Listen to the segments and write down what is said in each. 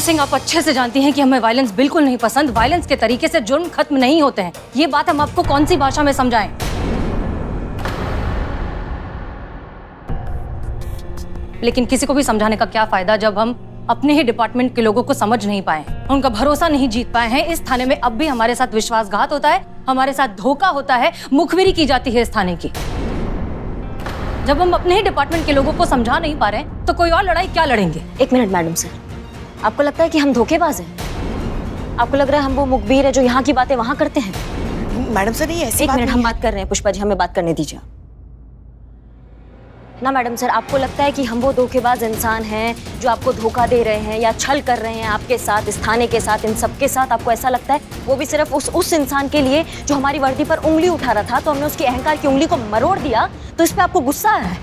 सिंह, आप अच्छे से जानती हैं कि हमें वायलेंस बिल्कुल नहीं पसंद। वायलेंस के तरीके से जुर्म खत्म नहीं होते हैं। ये बात हम आपको कौन सी भाषा में समझाएं? लेकिन किसी को भी समझाने का क्या फायदा जब हम अपने ही डिपार्टमेंट के लोगों को समझ नहीं पाए, उनका भरोसा नहीं जीत पाए हैं। इस थाने में अब भी हमारे साथ विश्वासघात होता है, हमारे साथ धोखा होता है, मुखबिरी की जाती है इस थाने की। जब हम अपने ही डिपार्टमेंट के लोगों को समझा नहीं पा रहे हैं तो कोई और लड़ाई क्या लड़ेंगे? एक मिनट मैडम सर, आपको लगता है कि हम धोखेबाज हैं? आपको लग रहा है हम वो मुखबिर है जो यहाँ की बातें वहाँ करते हैं? मैडम सर ये ऐसी एक बात मिनट, नहीं हम है। बात कर रहे हैं। पुष्पा जी, हमें बात करने दीजिए ना। मैडम सर, आपको लगता है कि हम वो धोखेबाज इंसान हैं जो आपको धोखा दे रहे हैं या छल कर रहे हैं आपके साथ, इस थाने के साथ, इन सबके साथ? आपको ऐसा लगता है? वो भी सिर्फ उस इंसान के लिए जो हमारी वर्दी पर उंगली उठा रहा था, तो हमने उसकी अहंकार की उंगली को मरोड़ दिया, तो इस पे आपको गुस्सा आ रहा है?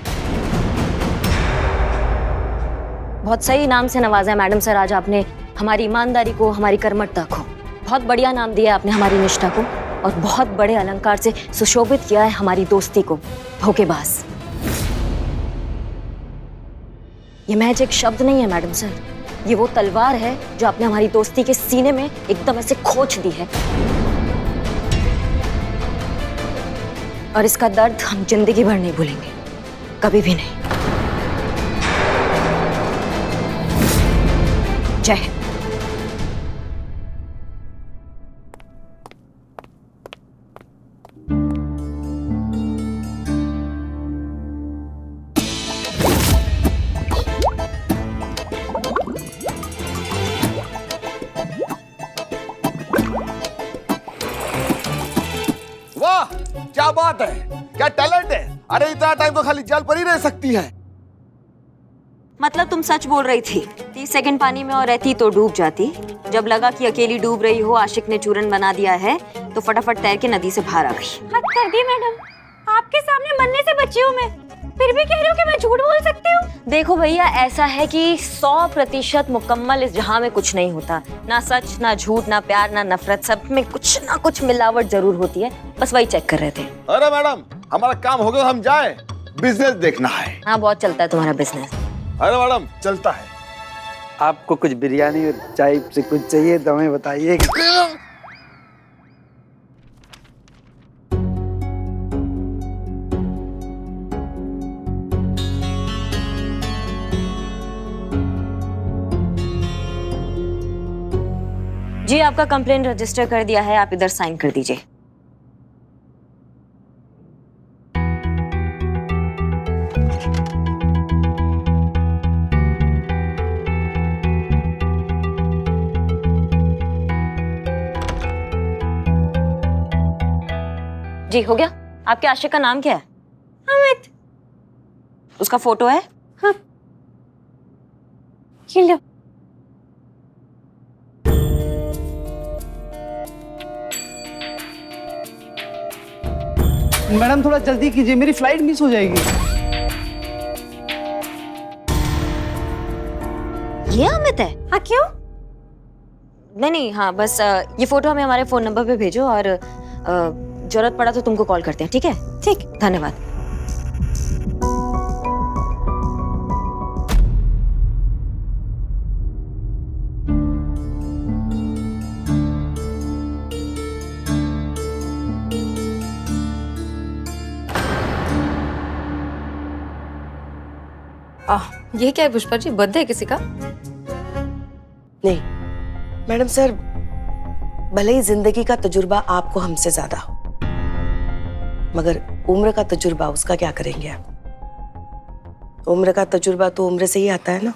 बहुत सही नाम से नवाजा है मैडम सर आज आपने हमारी ईमानदारी को, हमारी कर्मठता को। बहुत बढ़िया नाम दिया आपने हमारी निष्ठा को, और बहुत बड़े अलंकार से सुशोभित किया है हमारी दोस्ती को, धोखेबाज। ये महज एक शब्द नहीं है मैडम सर, ये वो तलवार है जो आपने हमारी दोस्ती के सीने में एकदम ऐसे खोच दी है, और इसका दर्द हम जिंदगी भर नहीं भूलेंगे, कभी भी नहीं। जय हिंद। वाह, क्या बात है, क्या टैलेंट है। अरे इतना टाइम तो खाली जल पर ही रह सकती है। मतलब तुम सच बोल रही थी? 30 सेकंड पानी में और रहती तो डूब जाती। जब लगा कि अकेली डूब रही हो, आशिक ने चूरन बना दिया है, तो फटाफट तैर के नदी से बाहर आ गई। हद कर दी मैडम, आपके सामने मरने से बची हूँ मैं, फिर भी कह रही हूँ कि मैं झूठ बोल सकती हूँ। देखो भैया, ऐसा है कि 100% मुकम्मल इस जहां में कुछ नहीं होता। ना सच, ना झूठ, ना प्यार, ना नफरत, सब में कुछ ना कुछ मिलावट जरूर होती है। बस वही चेक कर रहे थे। अरे मैडम, हमारा काम हो गया, हम जाए, बिजनेस देखना है। हाँ, बहुत चलता है तुम्हारा बिजनेस। अरे मैडम, चलता है। आपको कुछ बिरयानी और चाय से कुछ चाहिए तो हमें बताइए। जी, आपका कंप्लेंट रजिस्टर कर दिया है, आप इधर साइन कर दीजिए। जी, हो गया। आपके आशिक का नाम क्या है? अमित। उसका फोटो है? हाँ, ये लो। मैडम थोड़ा जल्दी कीजिए, मेरी फ्लाइट मिस हो जाएगी। ये अमित है? हाँ, क्यों? नहीं, हाँ, बस ये फोटो हमें हमारे फोन नंबर पे भेजो, और जरूरत पड़ा तो तुमको कॉल करते हैं, ठीक है? ठीक। धन्यवाद। ये क्या है पुष्पा जी, बर्थडे है किसी का? नहीं मैडम सर, भले ही जिंदगी का तजुर्बा आपको हमसे ज्यादा हो, मगर उम्र का तजुर्बा उसका क्या करेंगे आप? उम्र का तजुर्बा तो उम्र से ही आता है ना,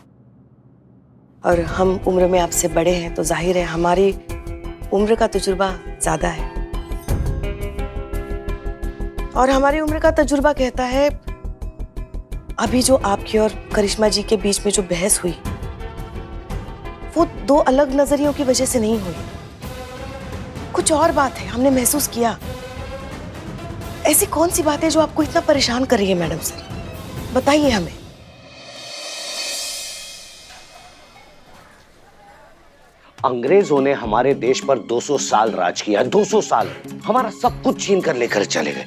और हम उम्र में आपसे बड़े हैं तो जाहिर है हमारी उम्र का तजुर्बा ज्यादा है, और हमारी उम्र का तजुर्बा कहता है अभी जो आपकी और करिश्मा जी के बीच में जो बहस हुई, वो दो अलग नजरियों की वजह से नहीं हुई, कुछ और बात है, हमने महसूस किया। ऐसी कौन सी बात है जो आपको इतना परेशान कर रही है मैडम सर, बताइए हमें। अंग्रेजों ने हमारे देश पर 200 साल राज किया, 200 साल, हमारा सब कुछ छीन कर लेकर चले गए।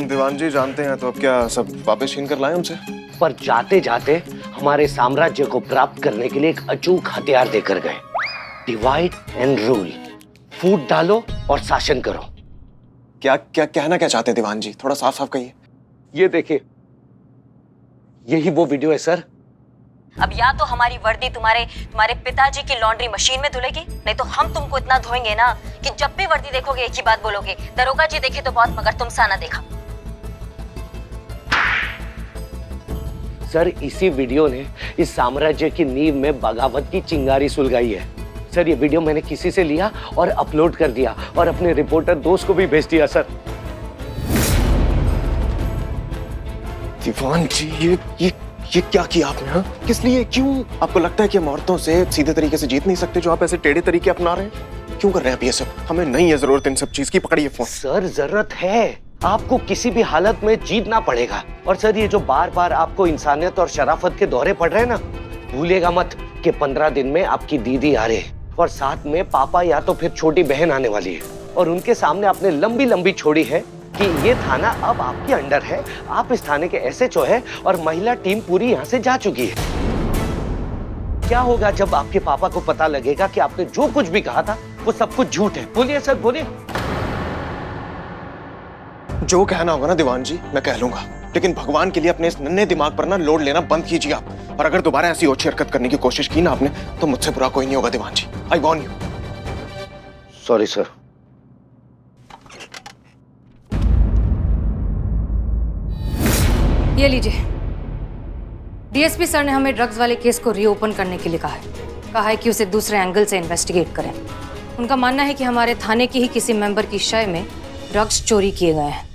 दीवान जी जानते हैं तो अब क्या सब वापस छीन कर लाए हमसे? पर जाते जाते हमारे साम्राज्य को प्राप्त करने के लिए एक अचूक हथियार देकर गए। Divide and rule. फूट डालो और शासन करो। क्या क्या कहना क्या चाहते हैं दीवान जी? थोड़ा साफ साफ कहिए। ये देखिए, यही वो वीडियो है सर। अब या तो हमारी वर्दी तुम्हारे पिताजी की लॉन्ड्री मशीन में धुलेगी, नहीं तो हम तुमको इतना धोएंगे ना कि जब भी वर्दी देखोगे एक ही बात बोलोगे, दरोगा जी देखे तो बहुत मगर तुम सा ना देखा। सर इसी वीडियो ने इस साम्राज्य की नींव में बगावत की चिंगारी सुलगाई है। सर ये वीडियो मैंने किसी से लिया और अपलोड कर दिया और अपने रिपोर्टर दोस्त को भी भेज दिया सर। दीवान जी ये क्या किया आपने? हाँ, किस लिए? क्यों? आपको लगता है कि हम औरतों से सीधे तरीके से जीत नहीं सकते जो आप ऐसे टेढ़े तरीके अपना रहे हैं? क्यों कर रहे हैं आप ये सब? हमें नहीं है जरूरत इन सब चीज की। पकड़िए फोन। सर जरूरत है, आपको किसी भी हालत में जीतना पड़ेगा। और सर ये जो बार बार आपको इंसानियत और शराफत के दौरे पड़ रहे हैं ना, भूलिएगा मत कि 15 दिन में आपकी दीदी आ रहे हैं और साथ में पापा या तो फिर छोटी बहन आने वाली है। और उनके सामने आपने लंबी लंबी छोड़ी है कि ये थाना अब आपके अंडर है, आप इस थाने के एसएचओ है और महिला टीम पूरी यहाँ से जा चुकी है। क्या होगा जब आपके पापा को पता लगेगा कि आपने जो कुछ भी कहा था वो सब कुछ झूठ है? बोलिए सर, बोलिए। जो कहना होगा ना दीवान जी मैं कह लूंगा, लेकिन भगवान के लिए अपने इस नन्हे दिमाग पर ना लोड लेना बंद कीजिए आप। और अगर दोबारा ऐसी ओछी हरकत करने की कोशिश की ना आपने तो मुझसे बुरा कोई नहीं होगा दीवान जी। आई वॉर्न यू। Sorry sir. ये लीजिए, डीएसपी सर ने हमें ड्रग्स वाले केस को रीओपन करने के लिए कहा है कि उसे दूसरे एंगल से इन्वेस्टिगेट करें। उनका मानना है कि हमारे थाने की ही किसी मेंबर की शय में ड्रग्स चोरी किए गए हैं।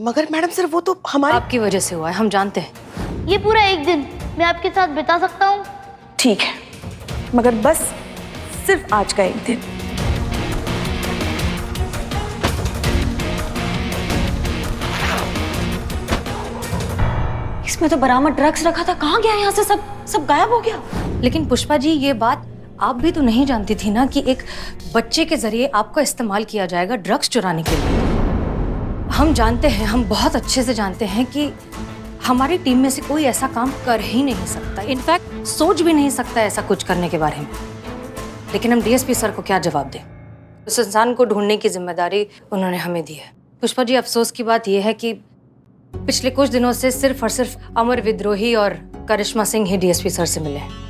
मगर मैडम सर वो तो हमारे आपकी वजह से हुआ है, हम जानते हैं। ये पूरा एक दिन मैं आपके साथ बिता सकता हूँ? ठीक है, मगर बस सिर्फ आज का एक दिन। इसमें तो बरामद ड्रग्स रखा था, कहाँ गया? यहाँ से सब गायब हो गया। लेकिन पुष्पा जी, ये बात आप भी तो नहीं जानती थी ना कि एक बच्चे के जरिए आपका इस्तेमाल किया जाएगा ड्रग्स चुराने के लिए। हम जानते हैं, हम बहुत अच्छे से जानते हैं कि हमारी टीम में से कोई ऐसा काम कर ही नहीं सकता, इनफैक्ट सोच भी नहीं सकता ऐसा कुछ करने के बारे में। लेकिन हम डीएसपी सर को क्या जवाब दें? उस इंसान को ढूंढने की जिम्मेदारी उन्होंने हमें दी है। पुष्पा जी, अफसोस की बात यह है कि पिछले कुछ दिनों से सिर्फ और सिर्फ अमर विद्रोही और करिश्मा सिंह ही डीएसपी सर से मिले हैं।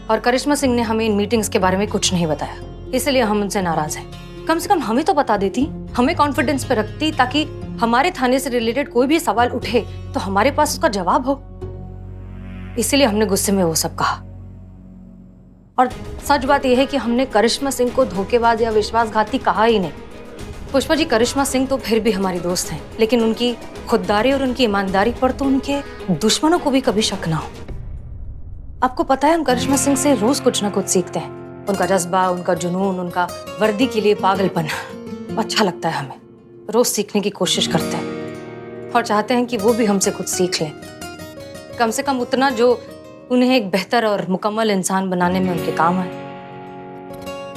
और करिश्मा सिंह ने हमें इन मीटिंग्स के बारे में कुछ नहीं बताया, इसलिए हम उनसे नाराज हैं। कम से कम हमें तो बता देती, हमें कॉन्फिडेंस पे रखती, ताकि हमारे थाने से रिलेटेड कोई भी सवाल उठे तो हमारे पास उसका जवाब हो। इसीलिए हमने गुस्से में वो सब कहा। और सच बात यह है कि हमने करिश्मा सिंह को धोखेबाज या विश्वासघाती कहा ही नहीं। पुष्पा जी, करिश्मा सिंह तो फिर भी हमारी दोस्त हैं, लेकिन उनकी खुददारी और उनकी ईमानदारी पर तो उनके दुश्मनों को भी कभी शक ना हो। आपको पता है, हम करिश्मा सिंह से रोज कुछ ना कुछ सीखते हैं। उनका जज्बा, उनका जुनून, उनका वर्दी के लिए पागलपन अच्छा लगता है हमें। रोज सीखने की कोशिश करते हैं और चाहते हैं कि वो भी हमसे कुछ सीख लें, कम से कम उतना जो उन्हें एक बेहतर और मुकम्मल इंसान बनाने में उनके काम आए।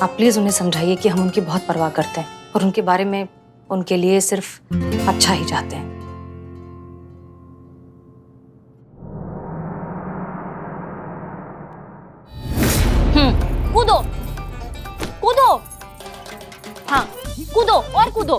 आप प्लीज उन्हें समझाइए कि हम उनकी बहुत परवाह करते हैं और उनके बारे में, उनके लिए सिर्फ अच्छा ही चाहते हैं। कूदो कूदो, हाँ कूदो और कूदो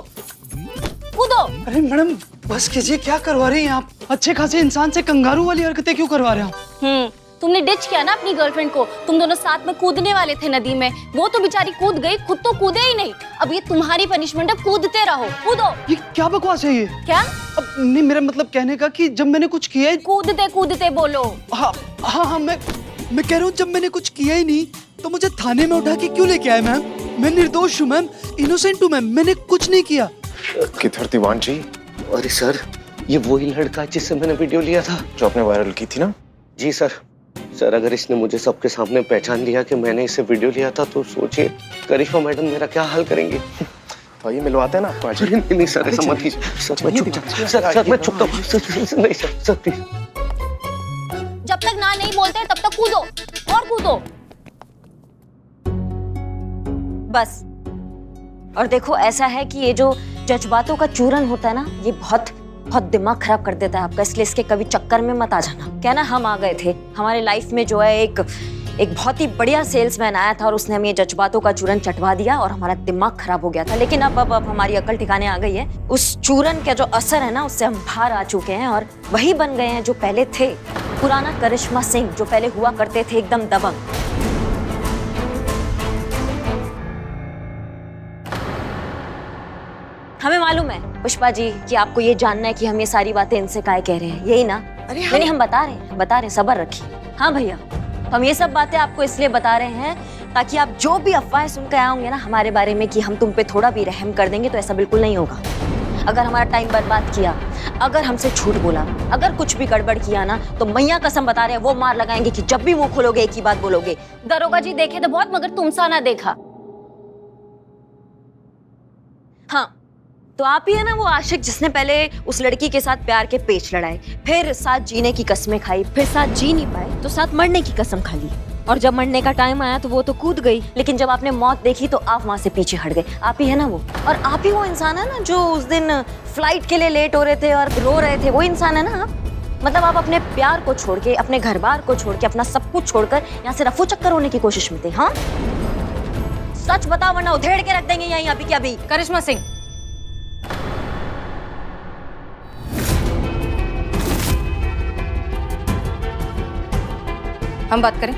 कूदो। अरे मैडम बस कीजिए, क्या करवा रही हैं आप? अच्छे खासे इंसान से कंगारू वाली हरकतें क्यों करवा रहे हो? तुमने डिच किया ना अपनी गर्लफ्रेंड को। तुम दोनों साथ में कूदने वाले थे नदी में, वो तो बेचारी कूद गई, खुद तो कूदे ही नहीं। अब ये तुम्हारी पनिशमेंट है, कूदते रहो, कूदो। ये क्या बकवास है ये? क्या? अब नहीं, मेरा मतलब कहने का कि जब मैंने कुछ किया ही... कूदते कूदते बोलो। हाँ हाँ हाँ, मैं कह रहा हूँ जब मैंने कुछ किया ही नहीं तो मुझे थाने में उठा के क्यों लेके आए मैम? मैं निर्दोष हूँ मैम, इनोसेंट हूँ मैम, मैंने कुछ नहीं किया। किधर दीवान जी? अरे सर, ये वही लड़का जिससे मैंने वीडियो लिया था, जो आपने वायरल की थी ना? जी सर। सर अगर इसने मुझे सबके सामने पहचान लिया कि मैंने इससे वीडियो लिया था तो सोचिए करिश्मा मैडम मेरा क्या हाल करेंगी। तो ये मिलवाते हैं ना आपको आज? नहीं सर, ऐसा मत कीजिए सर, मैं चुप सर, मैं चुपता हूँ सर, नहीं सर प्लीज। जब तक ना नहीं बोलते तब तक कूदो और कूदो बस। और देखो, ऐसा है कि ये जो जज्बातों का चूरन होता है ना, ये बहुत बहुत दिमाग खराब कर देता है आपका, इसलिए इसके कभी चक्कर में मत आ जाना। क्या ना, हम आ गए थे, हमारे लाइफ में जो है एक बहुत ही बढ़िया सेल्समैन आया था और उसने हमें जज्बातों का चूरन चटवा दिया और हमारा दिमाग खराब हो गया था। लेकिन अब हमारी अकल ठिकाने आ गई है। उस चूरन का जो असर है ना, उससे हम बाहर आ चुके हैं और वही बन गए हैं जो पहले थे। पुराना करिश्मा सिंह जो पहले हुआ करते थे, एकदम दबंग। हमें मालूम है पुष्पा जी कि आपको ये जानना है कि हम ये सारी बातें इनसे काहे कह रहे हैं, यही ना? अरे नहीं, हम बता रहे हैं, सब्र रखिए। हाँ भैया, हम ये सब बातें आपको इसलिए बता रहे हैं ताकि आप जो भी अफवाहें सुनकर आए होंगे ना हमारे बारे में कि हम तुम पे थोड़ा भी रहम कर देंगे, तो ऐसा बिल्कुल नहीं होगा। अगर हमारा टाइम बर्बाद किया, अगर हमसे झूठ बोला, अगर कुछ भी गड़बड़ किया ना, तो मैया कसम बता रहे हैं वो मार लगाएंगे कि जब भी मुंह खोलोगे एक ही बात बोलोगे। दरोगा जी देखे तो बहुत, मगर तुमसा ना देखा। हाँ, तो आप ही है ना वो आशिक जिसने पहले उस लड़की के साथ प्यार के पेच लड़ाए, फिर साथ जीने की कसमें खाई, फिर साथ जी नहीं पाए तो साथ मरने की कसम खा ली, और जब मरने का टाइम आया तो वो तो कूद गई, लेकिन जब आपने मौत देखी तो आप वहां से पीछे हट गए। आप ही है ना वो, और आप ही वो इंसान है ना जो उस दिन फ्लाइट के लिए लेट हो रहे थे और रो रहे थे, वो इंसान है ना आप? मतलब आप अपने प्यार को छोड़ के, अपने घर बार को छोड़ के, अपना सब कुछ छोड़कर यहाँ से रफू चक्कर होने की कोशिश में थे। हाँ, सच बताओ वरना उधेड़ के रख देंगे यहीं अभी के अभी। करिश्मा सिंह, हम बात करें।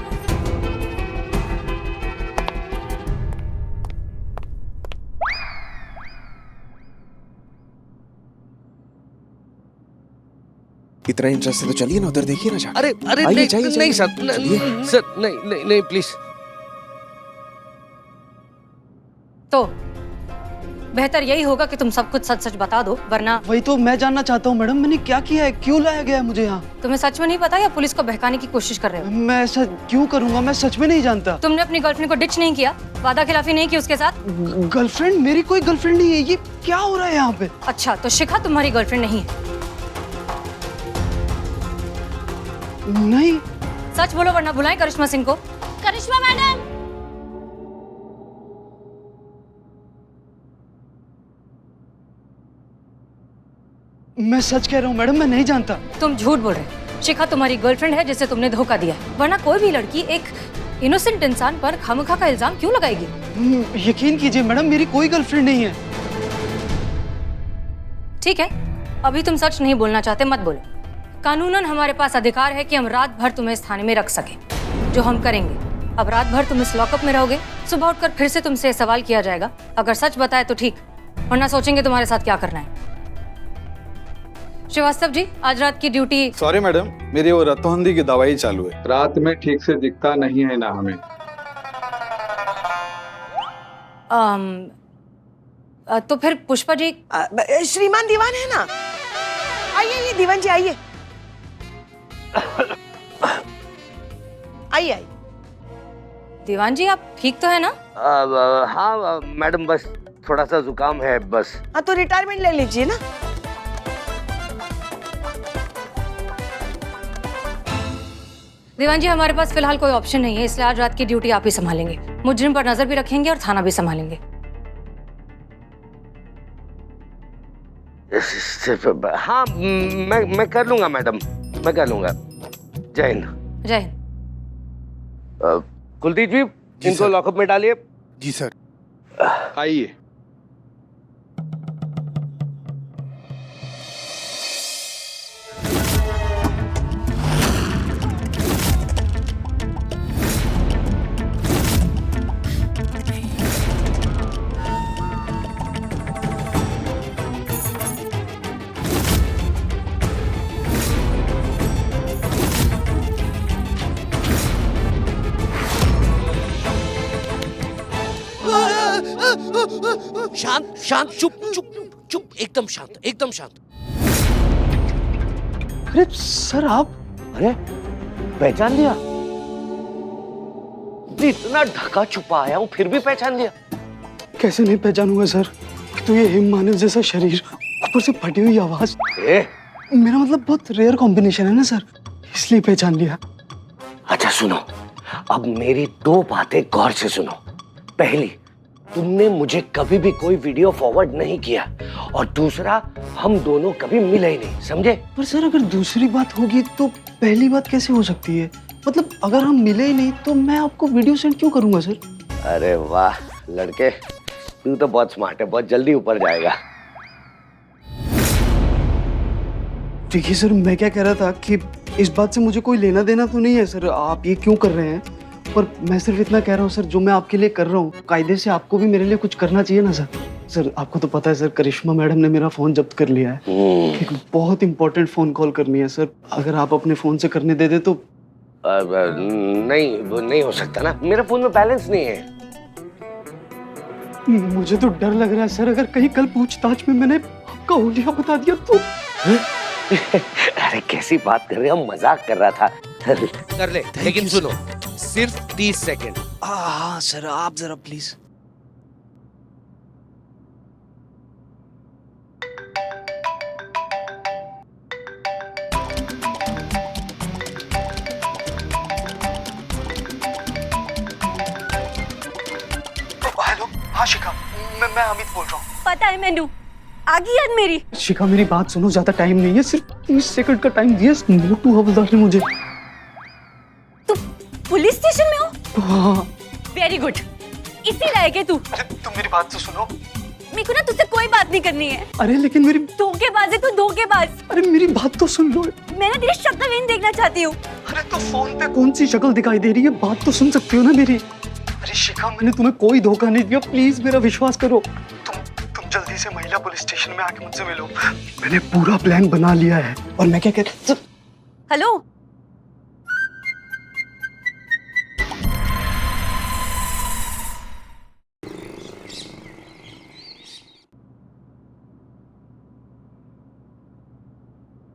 इतना इंटरेस्ट है तो चलिए ना उधर देखिए ना जाके। अरे अरे आइए, नहीं जाइए, नहीं जाइए। सर, चलिए। सर नहीं नहीं नहीं प्लीज। तो बेहतर यही होगा कि तुम सब कुछ सच सच बता दो, वरना वही तो मैं जानना चाहता हूँ मैडम, मैंने क्या किया है, क्यों लाया गया है मुझे यहाँ? तुम्हें सच में नहीं पता या पुलिस को बहकाने की कोशिश कर रहे हो? मैं ऐसा क्यों करूंगा, मैं सच में नहीं जानता। तुमने अपनी गर्लफ्रेंड को डिच नहीं किया, वादा खिलाफी नहीं की उसके साथ? गर्लफ्रेंड? मेरी कोई गर्लफ्रेंड नहीं है। ये क्या हो रहा है यहाँ पे? अच्छा, तो शिखा तुम्हारी गर्लफ्रेंड नहीं है? नहीं। सच बोलो वरना बुलाएं करिश्मा सिंह को। करिश्मा मैडम, मैं सच कह रहा हूँ मैडम, मैं नहीं जानता। तुम झूठ बोल रहे हो। शिखा तुम्हारी गर्लफ्रेंड है जिसे तुमने धोखा दिया है, वरना कोई भी लड़की एक इनोसेंट इंसान पर खामखा का इल्जाम क्यों लगाएगी? यकीन कीजिए मैडम, मेरी कोई गर्लफ्रेंड नहीं है। ठीक है, अभी तुम सच नहीं बोलना चाहते, मत बोलो। कानूनन हमारे पास अधिकार है कि हम रात भर तुम्हें इस थाने में रख सके, जो हम करेंगे। अब रात भर तुम इस लॉकअप में रहोगे, सुबह उठकर फिर से तुमसे सवाल किया जाएगा। अगर सच बताए तो ठीक, वरना सोचेंगे तुम्हारे साथ क्या करना है। श्रीवास्तव जी, आज रात की ड्यूटी। सॉरी मैडम, मेरी वो रतौंधी की दवाई चालू है, रात में ठीक से दिखता नहीं है ना हमें। तो फिर पुष्पा जी। श्रीमान दीवान है ना, आइए दीवान जी, आइए आइए आइए। दीवान जी, आप ठीक तो है ना? हाँ मैडम, बस थोड़ा सा जुकाम है बस। हाँ, तो रिटायरमेंट ले लीजिए ना। दीवान जी, हमारे पास फिलहाल कोई ऑप्शन नहीं है, इसलिए आज रात की ड्यूटी आप ही संभालेंगे। मुजरिम पर नजर भी रखेंगे और थाना भी संभालेंगे। हाँ, मैं कर लूंगा मैडम, मैं कर लूंगा। जय हिंद। जय हिंद। कुलदीप जी, इनको लॉकअप में डालिए। जी सर। आइए। शांत शांत, चुप चुप चुप, एकदम शांत, एकदम शांत। अरे सर आप। अरे पहचान लिया? इतना ढका छुपा आया हूँ फिर भी पहचान लिया? कैसे नहीं पहचानूंगा सर, तो ये हिम मानव जैसा शरीर, ऊपर से फटी हुई आवाज। मेरा मतलब बहुत रेयर कॉम्बिनेशन है ना सर, इसलिए पहचान लिया। अच्छा सुनो, अब मेरी दो बातें गौर से सुनो। पहली, तुमने मुझे कभी भी कोई वीडियो फॉरवर्ड नहीं किया, और दूसरा हम दोनों कभी मिले ही नहीं, समझे? पर सर अगर दूसरी बात होगी तो पहली बात कैसे हो सकती है? मतलब अगर हम मिले ही नहीं तो मैं आपको वीडियो सेंड क्यों करूंगा सर? अरे वाह लड़के, तू तो बहुत स्मार्ट है, बहुत जल्दी ऊपर जाएगा। देखिए सर, मैं क्या कह रहा था कि इस बात से मुझे कोई लेना देना तो नहीं है सर, आप ये क्यों कर रहे हैं, पर मैं सिर्फ इतना कह रहा हूँ सर, जो मैं आपके लिए कर रहा हूँ कायदे से आपको भी मेरे लिए कुछ करना चाहिए ना सर। सर आपको तो पता है सर, करिश्मा मैडम ने मेरा फोन जब्त कर लिया है। एक बहुत इंपॉर्टेंट फोन कॉल करनी है सर, अगर आप अपने फोन से करने दे दे तो। नहीं, वो नहीं हो सकता ना, मेरे फोन में बैलेंस नहीं है। मुझे तो डर लग रहा है सर, अगर कहीं कल पूछताछ में मैंने आपका हुलिया बता दिया तो। अरे कैसी बात कर रहे हो, हम मजाक कर रहा था। कर ले, लेकिन सुनो, सिर्फ 30 सेकंड। हाँ सर, आप जरा प्लीज। हेलो, हाँ शिखा, मैं अमित बोल रहा हूँ। पता है मैनू, आगी याद मेरी। शिखा मेरी बात सुनो, ज्यादा टाइम नहीं है, सिर्फ 30 सेकंड का टाइम दिया मोटू हवलदार ने मुझे। तू पुलिस स्टेशन में हो? हाँ। वेरी गुड, इसी लायक है तू। तुम मेरी बात तो सुनो। मेरे को ना तुझसे कोई बात नहीं करनी है। अरे लेकिन मेरी। धोखेबाज है तू, धोखेबाज। अरे मेरी बात तो सुन लो। मैं ना तेरी शक्ल नहीं देखना चाहती हूँ। अरे तो फोन पे कौन सी शक्ल दिखाई दे रही है, बात तो सुन सकती हो ना मेरी। अरे शिखा, मैंने तुम्हें कोई धोखा नहीं दिया, प्लीज मेरा विश्वास करो। तुम जल्दी से महिला पुलिस स्टेशन में आके मुझसे मिलो, मैंने पूरा प्लान बना लिया है। और मैं क्या कहता। हेलो,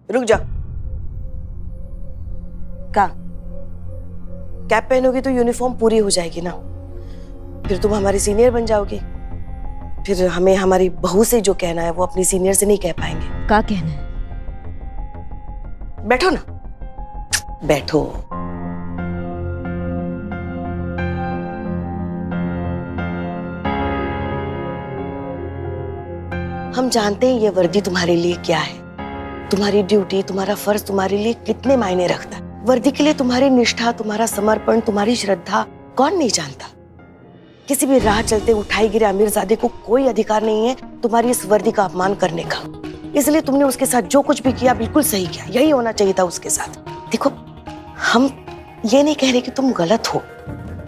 रुक जा। का कैप पहनोगी तो यूनिफॉर्म पूरी हो जाएगी ना, फिर तुम हमारी सीनियर बन जाओगी, फिर हमें हमारी बहू से जो कहना है वो अपनी सीनियर से नहीं कह पाएंगे। क्या कहना है? बैठो ना, बैठो। हम जानते हैं ये वर्दी तुम्हारे लिए क्या है, तुम्हारी ड्यूटी, तुम्हारा फर्ज तुम्हारे लिए कितने मायने रखता है। वर्दी के लिए तुम्हारी निष्ठा, तुम्हारा समर्पण, तुम्हारी श्रद्धा कौन नहीं जानता। किसी भी राह चलते उठाई गिरे अमीरजादे को कोई अधिकार नहीं है तुम्हारी इस वर्दी का अपमान करने का। इसलिए तुमने उसके साथ जो कुछ भी किया बिल्कुल सही किया, यही होना चाहिए था उसके साथ। देखो, हम ये नहीं कह रहे कि तुम गलत हो।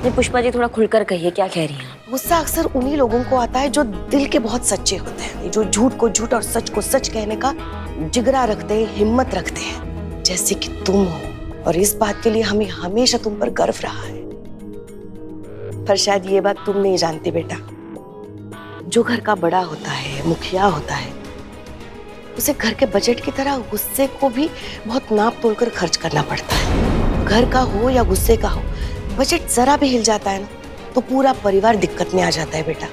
नहीं पुष्पा जी, थोड़ा खुलकर कहिए, क्या कह रही हैं? गुस्सा अक्सर उन्हीं लोगों को आता है जो दिल के बहुत सच्चे होते हैं, जो झूठ को झूठ और सच को सच कहने का जिगरा रखते हैं, हिम्मत रखते हैं, जैसे कि तुम हो। और इस बात के लिए हमें हमेशा तुम पर गर्व रहा है। पर शायद ये बात तुम नहीं जानती बेटा, जो घर का बड़ा होता है, मुखिया होता है, उसे घर के बजट की तरह गुस्से को भी बहुत नाप तोल कर खर्च करना पड़ता है। घर का हो या गुस्से का हो, बजट जरा भी हिल जाता है ना तो पूरा परिवार दिक्कत में आ जाता है बेटा।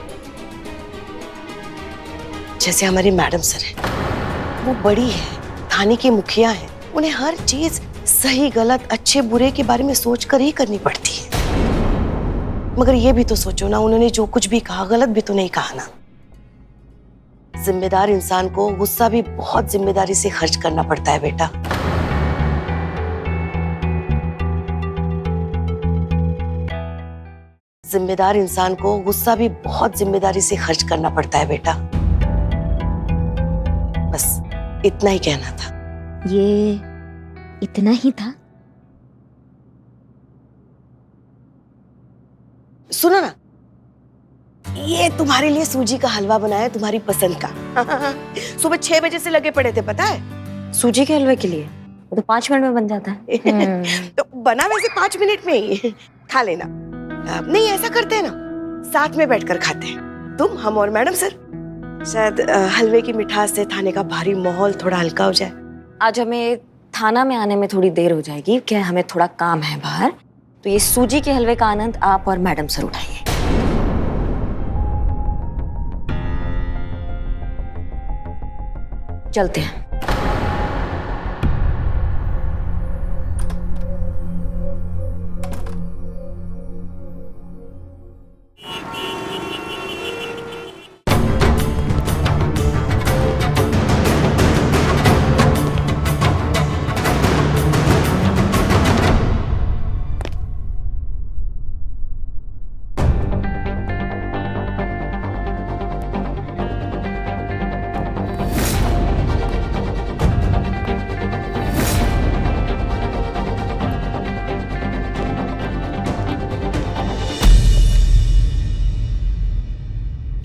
जैसे हमारी मैडम सर है, वो बड़ी है, थाने की मुखिया है, उन्हें हर चीज सही गलत अच्छे बुरे के बारे में सोचकर ही करनी पड़ती है। मगर ये भी तो सोचो ना, उन्होंने जो कुछ भी कहा गलत भी तो नहीं कहा ना। जिम्मेदार इंसान को गुस्सा भी बहुत जिम्मेदारी से खर्च करना पड़ता है बेटा। जिम्मेदार इंसान को गुस्सा भी बहुत जिम्मेदारी से खर्च करना पड़ता है बेटा। बस इतना ही कहना था। ये इतना ही था? सुनो ना, ये तुम्हारे लिए सूजी का हलवा बनाया है, तुम्हारी पसंद का। सुबह 6 बजे से लगे पड़े थे, पता है? सूजी के हलवे के लिए? वो तो 5 मिनट में बन जाता है। तो बना वैसे 5 मिनट में ही, खा लेना। नहीं, ऐसा करते हैं ना, साथ में बैठकर खाते हैं, तुम, हम और मैडम सर। शायद हलवे की मिठास से थाने का भारी माहौल थोड़ा हल्का हो जाए। आज हमें थाना में आने में थोड़ी देर हो जाएगी, क्या हमें थोड़ा काम है बाहर, तो ये सूजी के हलवे का आनंद आप और मैडम सर उठाइए। चलते हैं।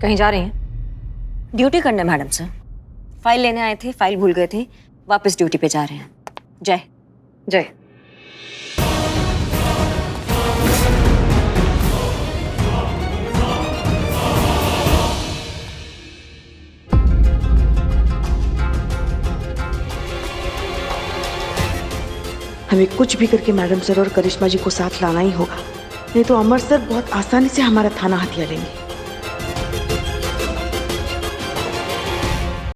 कहीं जा रही हैं? ड्यूटी करने मैडम सर। फाइल लेने आए थे, फाइल भूल गए थे, वापस ड्यूटी पे जा रहे हैं। जय जय। हमें कुछ भी करके मैडम सर और करिश्मा जी को साथ लाना ही होगा, नहीं तो अमर सर बहुत आसानी से हमारा थाना हथिया लेंगे।